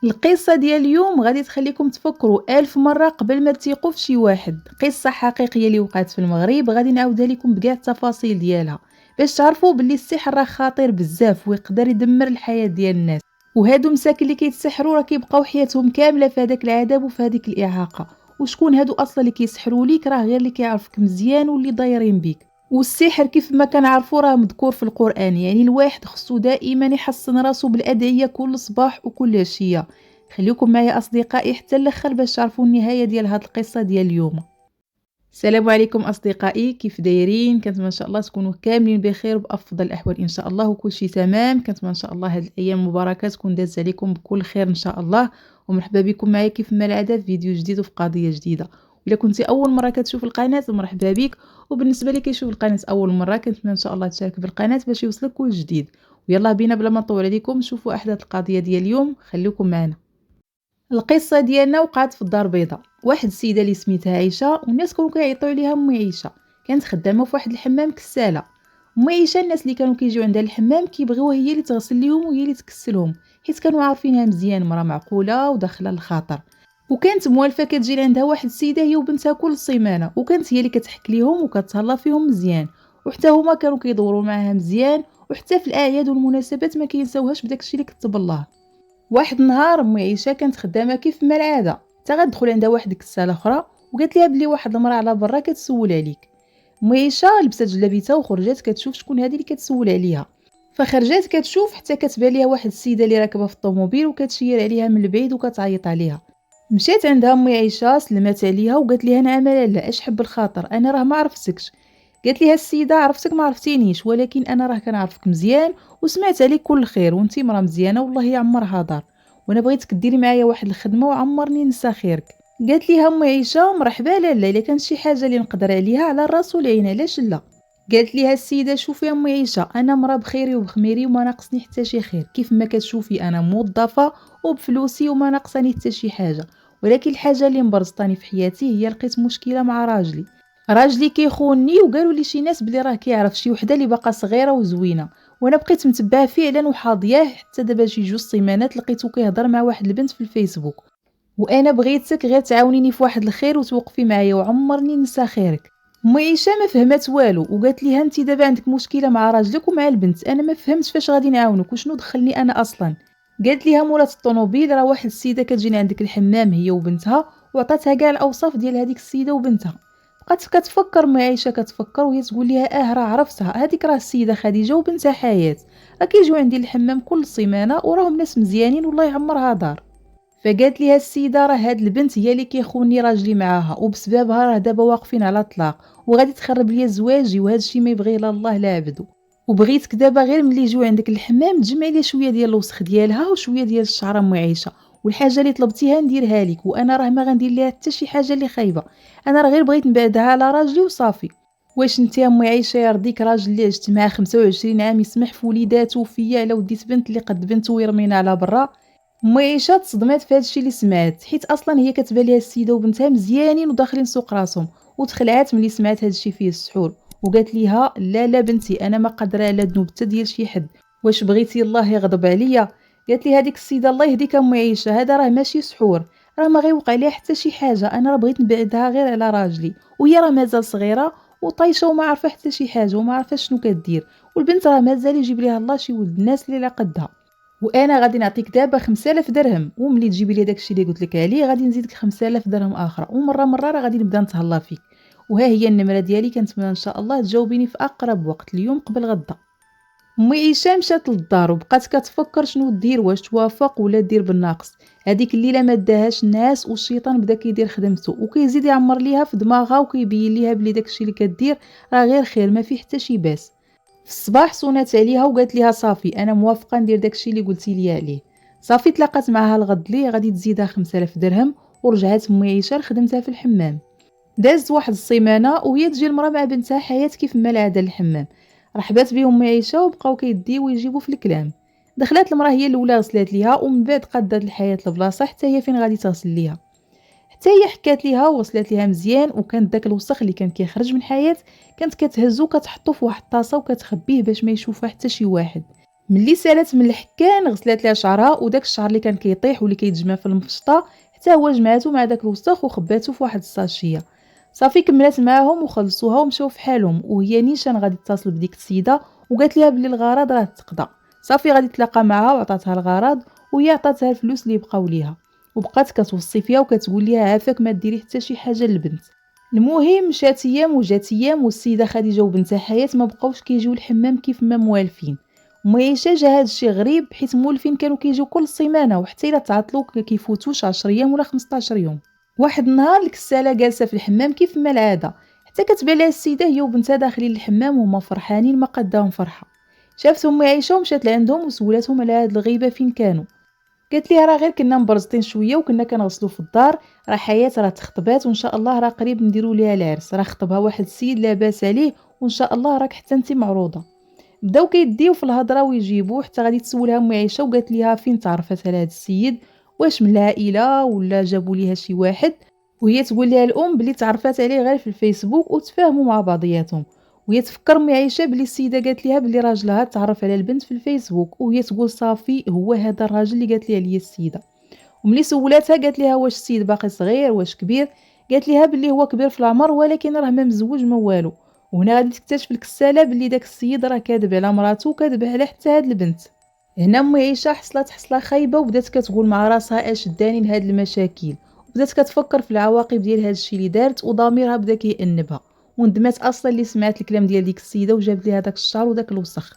القصة ديال اليوم غادي تخليكم تفكروا ألف مرة قبل ما تثيقوا في شي واحد. قصة حقيقية اللي وقعت في المغرب، غادي نعاودها لكم بكاع التفاصيل ديالها باش تعرفوا باللي السحر راه خطير بزاف ويقدر يدمر الحياة ديال الناس. وهادو مساكن اللي كيتسحروا راه كيبقاو حياتهم كاملة في هذاك العذاب وفي هذيك الإعاقة. وشكون هادو أصلا اللي كيسحروا ليك؟ راه غير اللي كيعرفك مزيان واللي دايرين بيك. والسحر كيف ما كنعرفوا راه مذكور في القرآن، يعني الواحد خصو دائما يحصن راسو بالأدعية كل صباح وكل عشية. خليكم معايا أصدقائي حتى الأخر باش تعرفوا النهاية ديال هاد القصة ديال اليوم. السلام عليكم أصدقائي، كيف دايرين؟ كنتمنى إن شاء الله تكونوا كاملين بخير وبأفضل الأحوال إن شاء الله وكل شيء تمام. كنتمنى إن شاء الله هاد الأيام المباركة تكون دازت عليكم بكل خير إن شاء الله. ومرحبا بكم معايا كيف ما العادة في فيديو جديد وفي قضية جديدة. إلا كنتي أول مرة كتشوف القناة مرحبا بك، وبالنسبة لي كيشوف القناة أول مرة كنتمنى إن شاء الله تشارك بالقناة باش يوصلك كل جديد. ويلا بينا بلا ما نطول عليكم نشوفوا أحداث القضية ديال اليوم، خليكم معنا. القصة ديالنا وقعت في الدار البيضاء. واحد السيدة اللي سميتها عيشة، والناس كانوا كيعيطوا عليها أمي عيشة. كانت خدامة في واحد الحمام كسالة. أمي عيشة الناس اللي كانوا كيجيو عندها الحمام كيبغيوها هي اللي تغسل ليهم وهي اللي تكسلهم، حيت كانوا عارفينها مزيان مرا معقولة وداخله الخاطر. وكانت موالفة كتجي عندها واحد السيدة هي وبنتها كل سيمانة، وكانت هي اللي كتحك ليهم وكتهلا فيهم مزيان. وحتى هما كانوا كيدوروا معاها مزيان، وحتى في الأعياد والمناسبات ما كينساوهاش بداكشي اللي كتب الله. واحد النهار أمي عيشة كانت خدامة كيف ما العادة، حتى غتدخل عندها واحد الكسالة أخرى وقالت ليها بلي واحد المرأة على برا كتسول عليك. أمي عيشة لبست جلابيتها وخرجت كتشوف شكون هذه اللي كتسول عليها. فخرجت كتشوف حتى كتبان ليها واحد السيدة اللي راكبة في الطوموبيل وكتشير عليها من البعيد وكتعيط عليها. مشات عندها أمي عيشة سلمات عليها وقالت ليها نعم لالا، اش حب الخاطر، انا راه ما عرفتكش. قالت ليها السيدة عرفتك ما عرفتينيش، ولكن انا راه كنعرفك مزيان وسمعت عليك كل خير، وانتي مرا مزيانه والله يعمرها دار، وانا بغيتك ديري معايا واحد الخدمه وعمرني نسى خيرك. قالت ليها ام عيشه مرحبا لاله، الا كانت شي حاجه اللي نقدر عليها على الراس والعين علاش لا. قالت ليها السيده شوفي ام عيشه، انا مرا بخيري وبخميري وما ناقصني حتى شي خير، كيف ما كتشوفي انا موظفه وبفلوسي وما ناقصاني حتى شي حاجه، ولكن الحاجه اللي مبرزطاني في حياتي هي لقيت مشكله مع راجلي كيخونني، وقالوا لي شي ناس بلي راه كيعرف شي وحده اللي باقا صغيره وزوينه، وانا بقيت متبعه فعلا وحاضياه حتى دابا شي 2 سيمانات لقيتو كيهضر مع واحد البنت في الفيسبوك. وانا بغيتك غير تعاونيني في واحد الخير وتوقفي معايا وعمرني ننسى خيرك. ام عيشه ما فهمت والو وقالت ليها انت دابا عندك مشكله مع راجلك ومع البنت، انا ما فهمتش فاش غادي نعاونك وشنو دخلني انا اصلا. قالت ليها مولات الطوموبيل راه واحد السيده كتجينا عندك الحمام هي وبنتها، وعطاتها كاع الاوصاف ديال هذيك السيده وبنتها. بقات كتفكر ام عيشه كتفكر وهي تقول ليها راه عرفتها، هذيك راه السيده خديجه وبنتها حياه، راه كيجيو عندي الحمام كل سيمانه وراهم ناس مزيانين والله يعمرها دار. فقالت ليها السيده راه هاد البنت هي اللي كيخوني راجلي معاها، وبسببها راه دابا واقفين على طلاق وغادي تخرب ليا زواجي، وهذا الشيء ما يبغيه لا الله لا عبدو. وبغيتك دابا غير ملي يجيو عندك الحمام تجمع لي شويه ديال الوسخ ديالها وشويه ديال الشعره ام عيشه، والحاجه اللي طلبتيها نديرها لك، وانا راه ما غندير ليها حتى شي حاجه اللي خايبه، انا راه غير بغيت نبعدها على راجلي وصافي. واش انت يا ام عيشه يرضيك راجل اللي عشت معاه 25 عام يسمح في وليداتو وفيا على وديت بنت اللي قد بنته ويرمينا على برا؟ ام عيشه تصدمات في هادشي اللي سمعت، حيت اصلا هي كتبان ليها السيده وبنتها مزيانين وداخلين سوق راسهم، وتخلعات ملي سمعت هادشي فيه السحور. وقالت ليها لا لا بنتي، انا ما قادره على ذنوب حتى ديال شي حد، واش بغيتي الله يغضب عليا؟ قالت لي هذيك السيده الله يهديك ام عيشه، هذا راه ماشي سحور، راه ما غيوقع ليها حتى شي حاجه، انا راه بغيت نبعدها غير على راجلي، وهي راه مازال صغيره وطايشه وما عارفه حتى شي حاجه وما عارفه شنو كدير، والبنت راه مازال يجيب ليها الله شي ولد الناس اللي لا قدها. وانا غادي نعطيك دابا 5000 درهم، وملي تجيبي لي داكشي اللي قلت لك عليه غادي نزيدك 5000 درهم اخرى، ومره مره راه غادي نبدا نتهلا فيك. وها هي النمره ديالي، كنتمنى ان شاء الله تجاوبيني في اقرب وقت اليوم قبل غدا. امي عيشه مشات للدار وبقات كتفكر شنو دير، واش توافق ولا دير بالناقص. هذيك الليله ما داهاش الناس والشيطان بدا كيدير خدمته وكيزيد يعمر ليها في دماغها وكيبين ليها بلي داكشي اللي كدير راه غير خير ما فيه حتى شي باس. في الصباح صونات عليها وقالت ليها صافي انا موافقه ندير داكشي اللي قلتي لي عليه. صافي تلاقات معها الغد لي غادي تزيدها 5000 درهم، ورجعت امي عيشه لخدمتها في الحمام. دازت واحد السيمانه وهي تجي المراه مع بنتها حياه كيف ما العاده للحمام. رحبات بهم امي عيشه وبقاو كيديو ويجيبوا في الكلام. دخلات المراه هي الاولى غسلات ليها، ومن بعد قادت الحياه لبلاصه حتى هي فين غادي تغسل ليها. حتى هي حكات ليها ووصلت ليها مزيان، وكان داك الوسخ اللي كان كيخرج من حياه كانت كتهزو كتحطو في واحد الطاسه وكتخبيه باش ما يشوفها حتى شي واحد. ملي سالات من الحكان غسلات ليها شعرها، وداك الشعر اللي كان كيطيح واللي كيتجمع في المفشطه حتى هو جمعاتو مع داك الوسخ وخباتو في واحد الساشيه. صافي كملات معاهم وخلصوها ومشاو في حالهم، وهي نيشان غادي تتصل بديك السيده وقالت ليها بلي الغرض راه تقضى. صافي غادي تلاقى معها وعطاتها الغرض، وهي عطاتها الفلوس اللي بقاو ليها، وبقات كتوصي فيها وكتقول ليها عافاك ما ديري حتى شي حاجه للبنت. المهم مشات ايام وجات ايام، والسيده خديجه وبنتها حياه ما بقاوش كيجيو الحمام كيف ما موالفين. ومعيشه جا هذا الشيء غريب، حيت مولفين كانوا كيجيو كل سيمانه، وحتى الا تعطلوا كيفوتوش 10 ايام ولا 15 يوم. واحد النهار الكساله جالسه في الحمام كيف ما العاده، حتى كتبان لها السيده هي وبنتها داخلين الحمام وهما فرحانين ما قداهم فرحه. شافتهم عايشه ومشات لعندهم وسولاتهم على هاد الغيبه فين كانوا. قالت ليها راه غير كنا مبرزطين شويه وكنا كنغسلوا في الدار، راه حياه راه تخطبات وان شاء الله راه قريب نديروا ليها العرس، راه خطبها واحد السيد لاباس عليه وان شاء الله راك حتى انت معروضه. بداو كيديو في الهضره ويجيبوه، حتى غادي تسولها ام عيشه وقالت ليها فين تعرفت على هذا السيد، واش من العائله ولا جابوا ليها شي واحد. وهي تقول لها الام بلي تعرفات عليه غير في الفيسبوك وتفاهموا مع بعضياتهم. وهي تفكر ام عيشه بلي السيده قالت ليها بلي راجلها تعرف على البنت في الفيسبوك، وهي تقول صافي هو هذا الراجل اللي قالت ليه عليه السيده. وملي سولاتها قالت ليها واش السيد باقي صغير واش كبير، قالت ليها بلي هو كبير في العمر ولكن راه ما مزوج ما والو. وهنا غادي تكتشف الكساله بلي داك السيد راه كاذب على مراته وكاذب على حتى هاد البنت. هنا ام عيشه حصلت حصله خايبه وبدات كتقول مع راسها اش داني لهاد المشاكل، وبدات كتفكر في العواقب ديال هاد الشيء اللي دارت، وضميرها بدا كيأنبها، وندمات اصلا اللي سمعت الكلام ديال ديك السيده وجابت ليها داك الشعر وداك الوسخ.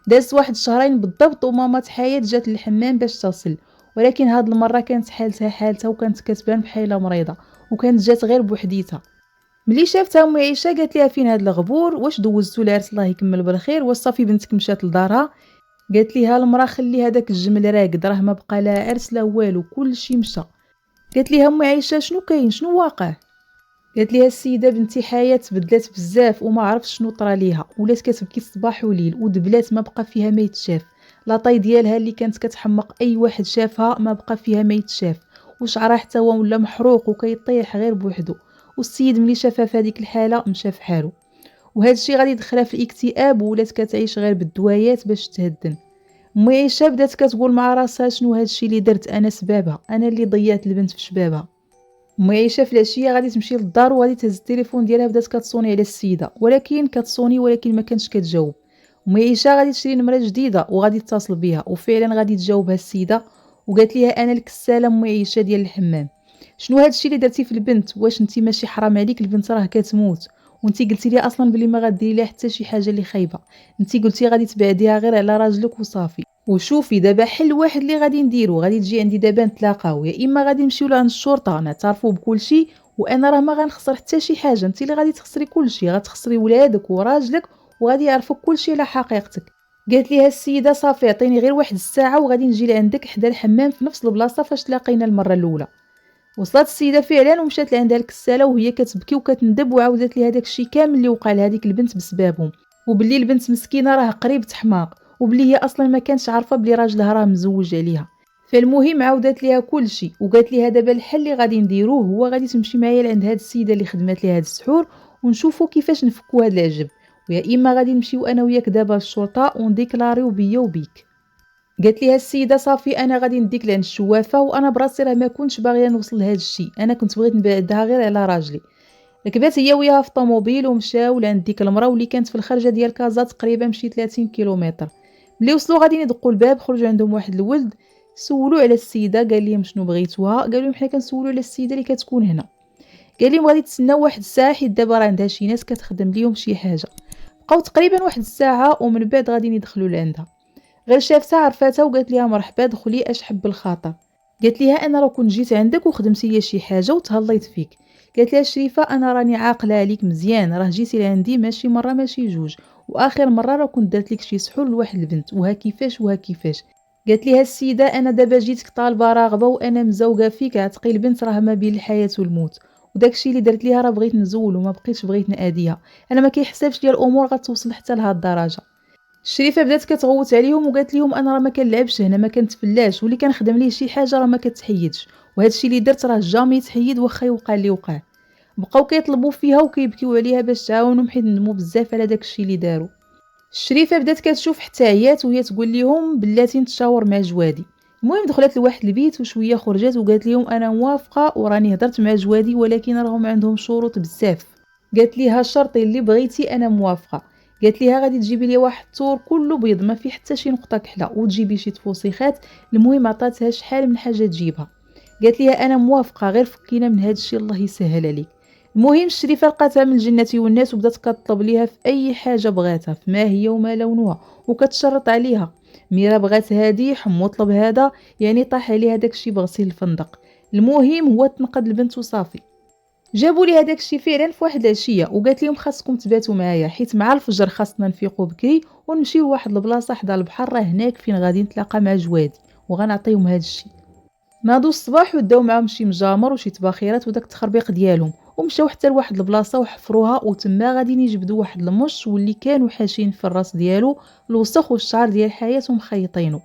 دازت واحد الشهرين بالضبط وماما حياة جات للحمام باش تصل، ولكن هاد المره كانت حالتها وكانت كتبان بحال مريضه، وكانت جات غير بوحديتها. ملي شافتها ام عيشه قالت لها فين هاد الغبور، واش دوزتو العرس الله يكمل بالخير، واش صافي بنتك مشات لدارها. قالت ليها المراه خلي هذاك الجمل راقد، راه ما بقى لا عرس لا والو كلشي مشى. قالت ليها ام عيشه شنو كاين شنو واقع. قالت ليها السيده بنتي حياه تبدلات بزاف وما عرفتش شنو طرا ليها، ولات كتبكي الصباح وليل ودبلات ما بقى فيها ما يتشاف. لاطاي ديالها اللي كانت كتحمق اي واحد شافها ما بقى فيها ما يتشاف، وشعرها حتى هو ولا محروق وكيطيح غير بوحدو. والسيد ملي شافها في هذيك الحاله مشى في حالو، وهذا الشيء غادي يدخلها في الاكتئاب ولات كتعيش غير بالدوايات باش تهدن. مي عيشه بدات كتقول مع راسها شنو هذا الشيء اللي درت انا سبابها، انا اللي ضيعت البنت في شبابها. ام عيشه في العشيه غادي تمشي للدار وغادي تهز التليفون ديالها بدات كتصوني على السيده، ولكن كتصوني ولكن ما كانش كتجاوب. ام عيشه غادي تشري نمره جديده وغادي تتصل بها، وفعلا غادي تجاوبها السيده وقالت ليها انا الكساله ام عيشه ديال الحمام. شنو هذا الشيء اللي درتي في البنت، واش انت ماشي حرام عليك؟ البنت راه كتموت، وانت قلتي لي اصلا بلي ما غديري لها حتى شي حاجه اللي خايبه، انت قلتي غادي تبعديها غير على راجلك وصافي. وشوفي دابا حل واحد اللي غادي نديرو، غادي تجي عندي دابا نتلاقاو، يا اما غادي نمشيو لعند الشرطه نعترفوا بكل شيء، وانا راه ما غنخسر حتى شي حاجه، انت اللي غادي تخسري كل شيء، غتخسري ولادك وراجلك وغادي يعرفوا كل شيء على حقيقتك. قالت ليها السيده صافي عطيني غير واحد الساعه وغادي نجي لعندك حدا الحمام في نفس البلاصه فاش تلاقينا المره الاولى. وصلت السيده فعلا ومشات لعندها الكساله وهي كتبكي وكتندب، وعاودت ليها داكشي كامل اللي وقع لهذيك البنت بسببهم، وباللي البنت مسكينه راه قريب تحماق، وبلي هي اصلا ما كانش عارفه بلي راجلها راه مزوج عليها. فالمهم عاودت ليها كلشي وقالت ليها دابا الحل اللي غادي نديروه هو غادي تمشي معايا لعند هاد السيده اللي خدمات ليها هاد السحور ونشوفوا كيفاش نفكوا هاد العجب، ويا اما غادي نمشيو انا وياك دابا للشرطه ونديكلاريو بيا وبيك. قالت ليها السيده صافي انا غادي نديك لعند الشوافه، وانا براسي راه ما كنتش باغيه نوصل لهذا الشيء، انا كنت بغيت نبعدها غير على راجلي. ركبات هي وياها في الطوموبيل ومشاو لعند ديك المراه واللي كانت في الخرجه ديال كازا تقريبا شي 30 كيلومتر. ملي وصلوا غادي يدقوا الباب خرجوا عندهم واحد الولد، سولوا على السيده قال لهم شنو بغيتوها، قالوا لهم حنا كنسولوا على السيده اللي كتكون هنا. قال لهم غادي تسناو واحد الساعه حيت دابا راه عندها شي ناس كتخدم ليهم شي حاجه. بقاو تقريبا واحد الساعه ومن بعد غادي يدخلوا لعندها. غير شافتها عرفاتها وقالت ليها مرحبا دخلي اش حب الخاطر. قالت ليها انا راه كنت جيت عندك وخدمتي لي شي حاجه وتهليت فيك. قالت لها شريفه انا راني عاقله عليك مزيان، راه جيتي لعندي ماشي مره ماشي جوج، واخر مره راه كنت درت لك شي سحور لواحد البنت وها كيفاش وها كيفاش. قالت ليها السيده انا دابا جيتك طالبه راغبه وانا مزوقه فيك، عتقي البنت راه ما بين الحياه والموت، وداكشي اللي درت ليها راه بغيت نزول وما بقيتش بغيت ناديها، انا ما كيحسبش ليا الامور غتوصل حتى لهاد الدرجه. الشريفه بدات كتغوت عليهم وقالت لهم انا راه ما كنلعبش هنا ما كنتفلاش، واللي كنخدم ليه شي حاجه راه ما كتحيدش، وهذا الشيء اللي درت راه جامي يتحيد واخا يوقع اللي وقع. بقاو كيطلبوا فيها وكيبكيو عليها باش تعاونهم حيت ندموا بزاف على داك الشيء اللي داروا. الشريفه بدات كتشوف حتى عيات وهي تقول لهم بلاتي نتشاور مع جوادي. المهم دخلت لواحد البيت وشويه خرجت وقالت لهم انا موافقه وراني هضرت مع جوادي ولكن راهم عندهم شروط بزاف. قالت ليها الشرط اللي بغيتي انا موافقه. قالت ليها غادي تجيبي لي واحد الطور كله بيض ما فيه حتى شي نقطه كحله وتجيبي شي تفوسيخات. المهم عطاتها شحال من حاجه تجيبها. قالت ليها انا موافقه غير فكينا من هذا الشيء الله يسهل عليك. المهم الشريفه لقاتها من الجنه والناس وبدات كطلب ليها في اي حاجه بغاتها فما هي وما لونها وكتشرط عليها. ميرا بغات هادي حمو طلب هذا يعني طاح عليها داكشي بغسيل الفندق. المهم هو تنقد البنت وصافي. جابوا لي هذاك الشيء فعلا في واحد العشيه وقالت لهم خاصكم تباتوا معايا حيت مع الفجر خاصنا نفيقوا بكري ونمشيو لواحد البلاصه حدا البحر راه هناك فين غادي نتلاقى مع جوادي وغنعطيهم هذا الشيء. ناضوا الصباح وداو معاهم شي مجامر وشي تباخيرات وداك التخربيق ديالهم ومشاو حتى لواحد البلاصه وحفروها وتما غاديين يجبدوا واحد المش واللي كانوا حاشين في الراس ديالو الوسخ والشعر ديال حياته مخيطينه.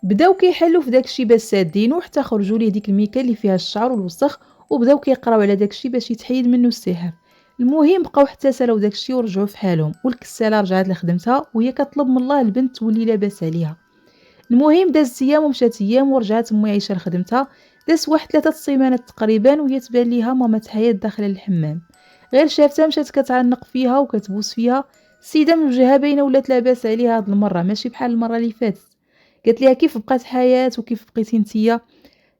بداو كيحلوا في داكشي باش سادينو حتى خرجوا ليه ديك الميكه اللي فيها الشعر والوسخ وبداو كيقراو على داكشي باش يتحيد منه السحر. المهم بقاو حتى سالاو داكشي ورجعوا في حالهم والكساله رجعت لخدمتها وهي كطلب من الله البنت تولي لاباس عليها. المهم دازت ايام ومشات ايام ورجعت امي عايشه لخدمتها. داز واحد 3 سيمانات تقريبا وهي تبان ليها ماما حياة داخله الحمام. غير شافتها مشات كتعنق فيها وكتبوس فيها. السيده من وجهها باينه ولات لاباس عليها هاد المره ماشي بحال المره اللي فاتت. قالت ليها كيف بقات حياة وكيف بقيتي نتيا.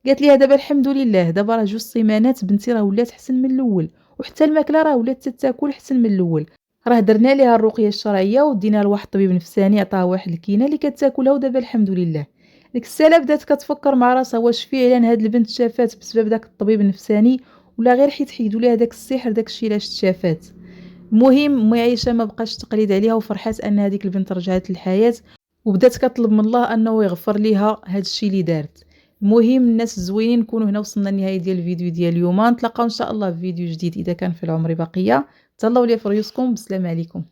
قالت ليها دابا الحمد لله دابا راه 2 سيمانات بنتي راه ولات حسن من الاول وحتى الماكله راه ولات تاكل حسن من الاول. راه درنا ليها الرقيه الشرعيه ودينا لواحد الطبيب نفساني عطاها واحد الكينه اللي كتاكلها ودابا الحمد لله. ديك الساله بدات كتفكر مع راسها واش فعلا هاد البنت شافات بسبب داك الطبيب النفساني ولا غير حيت حيدوا ليها داك السحر داك الشيء علاش شافات. المهم امي عايشه ما بقاش تقليد عليها وفرحات ان هذيك البنت رجعت للحياه وبدات كطلب من الله انه يغفر ليها هذا الشيء اللي دارت. المهم الناس الزوينين نكونوا هنا وصلنا لنهايه ديال الفيديو ديال اليوم نتلاقاو ان شاء الله في فيديو جديد اذا كان في العمر بقيه. تهلاو لي في ريوسكم بسلام عليكم.